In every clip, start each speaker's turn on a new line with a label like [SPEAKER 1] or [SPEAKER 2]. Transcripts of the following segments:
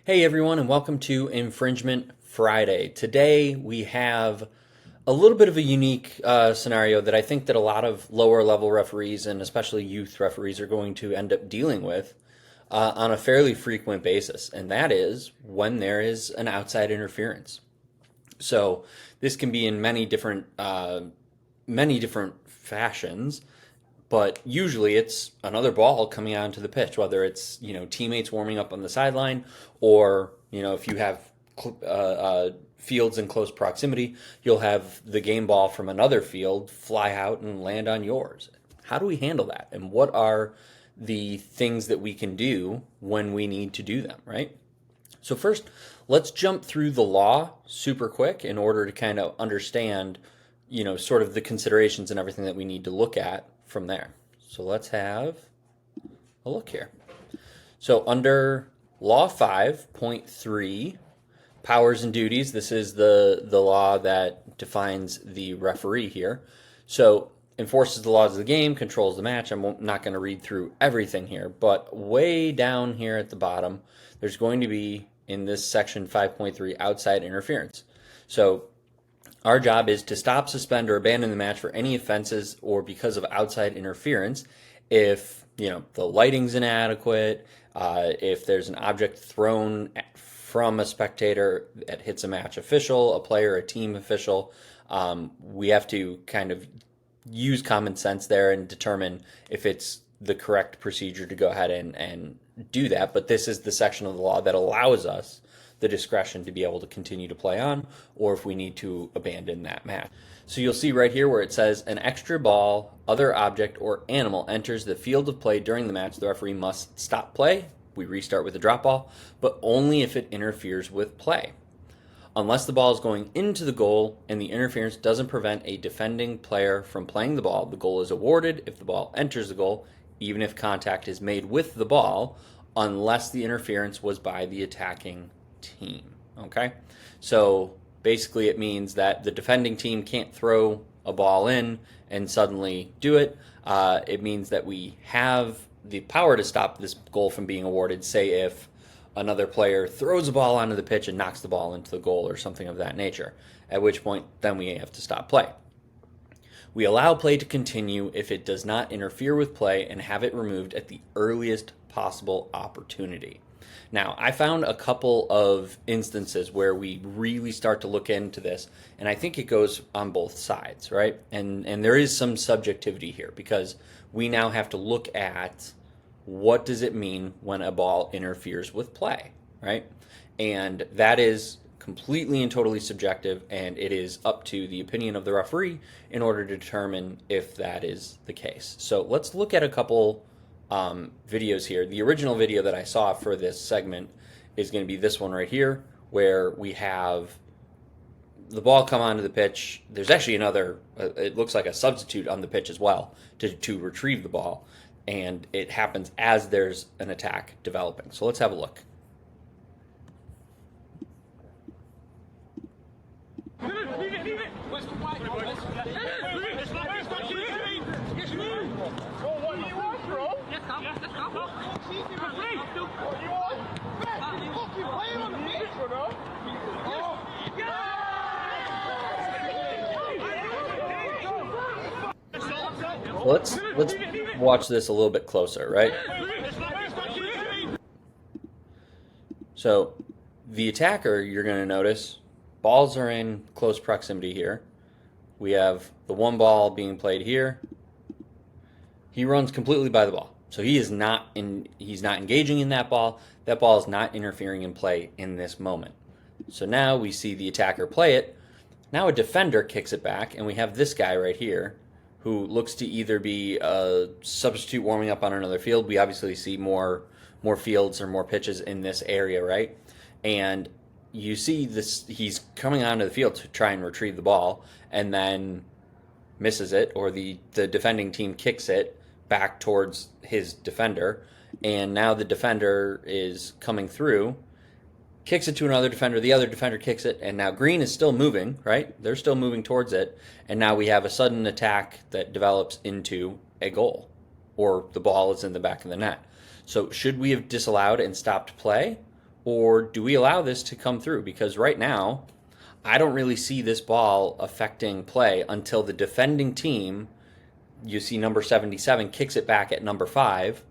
[SPEAKER 1] Hey everyone, and welcome to Infringement Friday. Today we have a little bit of a unique scenario that I think that a lot of lower level referees and especially youth referees are going to end up dealing with on a fairly frequent basis, and that is when there is an outside interference. So this can be in many different fashions. But usually it's another ball coming onto the pitch, whether it's, teammates warming up on the sideline or, if you have fields in close proximity, you'll have the game ball from another field fly out and land on yours. How do we handle that? And what are the things that we can do when we need to do them, right? So first, let's jump through the law super quick in order to kind of understand, sort of the considerations and everything that we need to look at from there. So let's have a look here. So under Law 5.3, powers and duties, this is the law that defines the referee here. So enforces the laws of the game, controls the match. I'm not going to read through everything here, but way down here at the bottom, there's going to be, in this section 5.3, outside interference. So our job is to stop, suspend, or abandon the match for any offenses or because of outside interference if, the lighting's inadequate, if there's an object thrown from a spectator that hits a match official, a player, a team official. We have to kind of use common sense there and determine if it's the correct procedure to go ahead and do that. But this is the section of the law that allows us the discretion to be able to continue to play on, or if we need to abandon that match. So you'll see right here where it says an extra ball, other object, or animal enters the field of play during the match, the referee must stop play. We restart with a drop ball, but only if it interferes with play. Unless the ball is going into the goal and the interference doesn't prevent a defending player from playing the ball, the goal is awarded if the ball enters the goal, even if contact is made with the ball, unless the interference was by the attacking team. Okay, so basically it means that the defending team can't throw a ball in and suddenly do it. It means that we have the power to stop this goal from being awarded, say if another player throws a ball onto the pitch and knocks the ball into the goal or something of that nature, at which point then we have to stop play. We allow play to continue if it does not interfere with play and have it removed at the earliest possible opportunity. Now, I found a couple of instances where we really start to look into this, and I think it goes on both sides, right? And there is some subjectivity here because we now have to look at what does it mean when a ball interferes with play, right? And that is completely and totally subjective, and it is up to the opinion of the referee in order to determine if that is the case. So let's look at a couple videos here. The original video that I saw for this segment is going to be this one right here, where we have the ball come onto the pitch. There's actually another, it looks like a substitute on the pitch as well to retrieve the ball, and it happens as there's an attack developing. So let's have a look. Let's watch this a little bit closer, right? So the attacker, you're going to notice, balls are in close proximity here. We have the one ball being played here. He runs completely by the ball. So he's not engaging in that ball. That ball is not interfering in play in this moment. So now we see the attacker play it. Now a defender kicks it back, and we have this guy right here who looks to either be a substitute warming up on another field. We obviously see more fields or more pitches in this area, right? And you see this, he's coming onto the field to try and retrieve the ball and then misses it, or the defending team kicks it back towards his defender, and now the defender is coming through, kicks it to another defender, the other defender kicks it, and now green is still moving, right? They're still moving towards it, and now we have a sudden attack that develops into a goal, or the ball is in the back of the net. So should we have disallowed and stopped play, or do we allow this to come through? Because right now, I don't really see this ball affecting play until the defending team, you see number 77, kicks it back at number 5,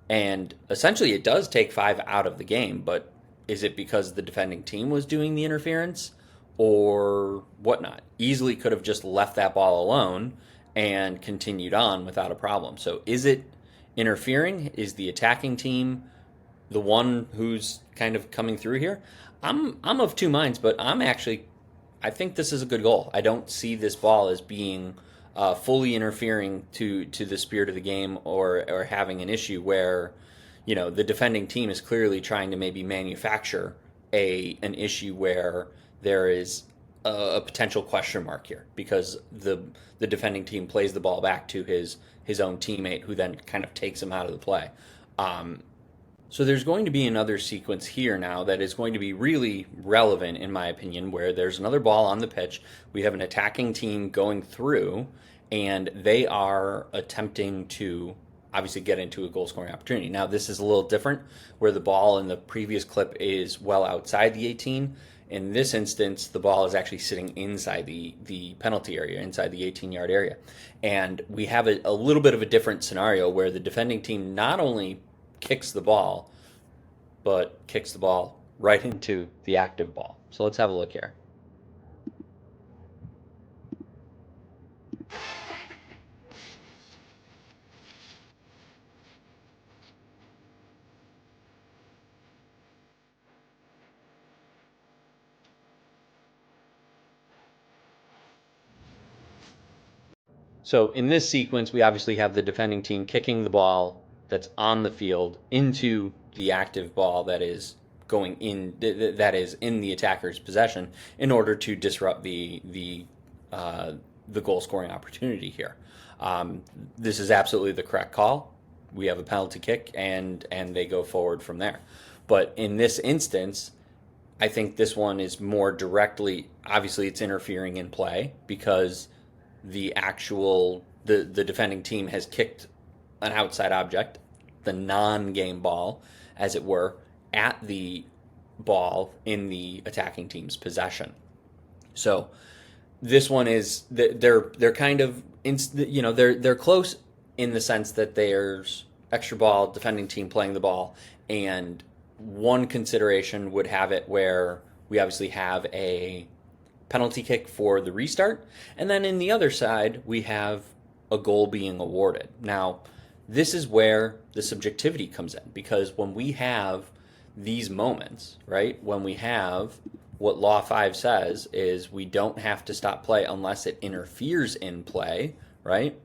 [SPEAKER 1] and essentially it does take 5 out of the game, but is it because the defending team was doing the interference or whatnot? Easily could have just left that ball alone and continued on without a problem. So is it interfering? Is the attacking team the one who's kind of coming through here? I'm of two minds, but I think this is a good goal. I don't see this ball as being fully interfering to the spirit of the game, or having an issue where, the defending team is clearly trying to maybe manufacture an issue where there is a potential question mark here because the defending team plays the ball back to his own teammate, who then kind of takes him out of the play. So there's going to be another sequence here now that is going to be really relevant, in my opinion, where there's another ball on the pitch. We have an attacking team going through, and they are attempting to obviously get into a goal scoring opportunity. Now, this is a little different, where the ball in the previous clip is well outside the 18. In this instance, the ball is actually sitting inside the penalty area, inside the 18-yard area. And we have a little bit of a different scenario where the defending team not only kicks the ball, but kicks the ball right into the active ball. So let's have a look here. So in this sequence, we obviously have the defending team kicking the ball that's on the field into the active ball that is going in, that is in the attacker's possession, in order to disrupt the goal scoring opportunity here. This is absolutely the correct call. We have a penalty kick, and they go forward from there. But in this instance, I think this one is more directly, obviously it's interfering in play because the defending team has kicked an outside object, the non-game ball, as it were, at the ball in the attacking team's possession. So this one is, they're kind of, they're close in the sense that there's extra ball, defending team playing the ball, and one consideration would have it where we obviously have a penalty kick for the restart, and then in the other side we have a goal being awarded. Now, this is where the subjectivity comes in, because when we have these moments, right, when we have what Law 5 says is we don't have to stop play unless it interferes in play, right?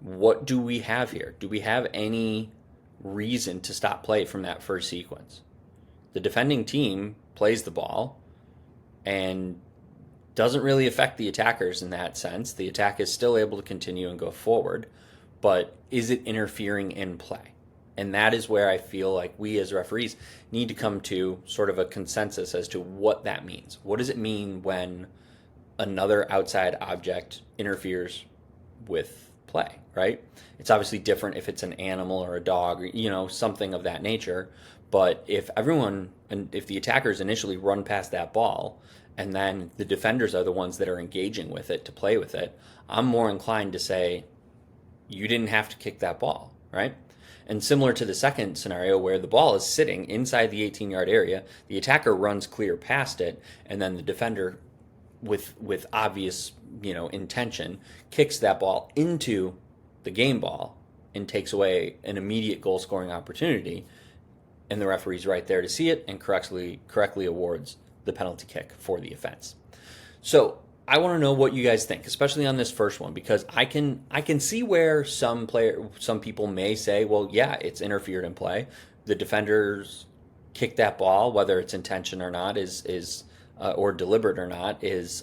[SPEAKER 1] What do we have here? Do we have any reason to stop play from that first sequence? The defending team plays the ball and doesn't really affect the attackers in that sense. The attack is still able to continue and go forward, but is it interfering in play? And that is where I feel like we as referees need to come to sort of a consensus as to what that means. What does it mean when another outside object interferes with play, right? It's obviously different if it's an animal or a dog or, something of that nature. But if the attackers initially run past that ball and then the defenders are the ones that are engaging with it to play with it, I'm more inclined to say you didn't have to kick that ball, right? And similar to the second scenario where the ball is sitting inside the 18-yard area, the attacker runs clear past it, and then the defender, with obvious intention, kicks that ball into the game ball and takes away an immediate goal scoring opportunity, and the referee's right there to see it and correctly awards the penalty kick for the offense. So I want to know what you guys think, especially on this first one, because I can see where some people may say, well, yeah, it's interfered in play. The defenders kicked that ball, whether it's intention or not, or deliberate or not, is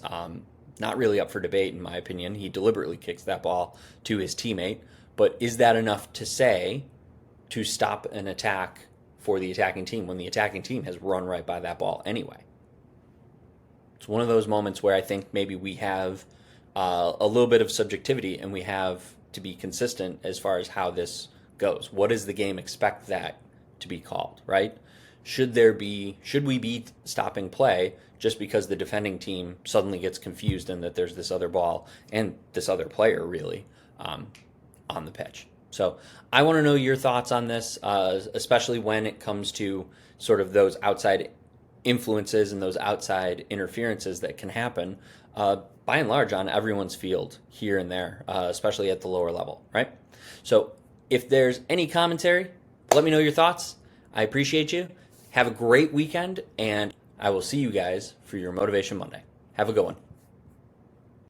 [SPEAKER 1] not really up for debate, in my opinion. He deliberately kicks that ball to his teammate, but is that enough to say to stop an attack for the attacking team when the attacking team has run right by that ball anyway? It's one of those moments where I think maybe we have a little bit of subjectivity, and we have to be consistent as far as how this goes. What does the game expect that to be called, right? should we be stopping play just because the defending team suddenly gets confused and that there's this other ball and this other player really on the pitch? So I want to know your thoughts on this, especially when it comes to sort of those outside influences and those outside interferences that can happen by and large on everyone's field here and there, especially at the lower level, right? So if there's any commentary, let me know your thoughts. I appreciate you. Have a great weekend, and I will see you guys for your Motivation Monday. Have a good one.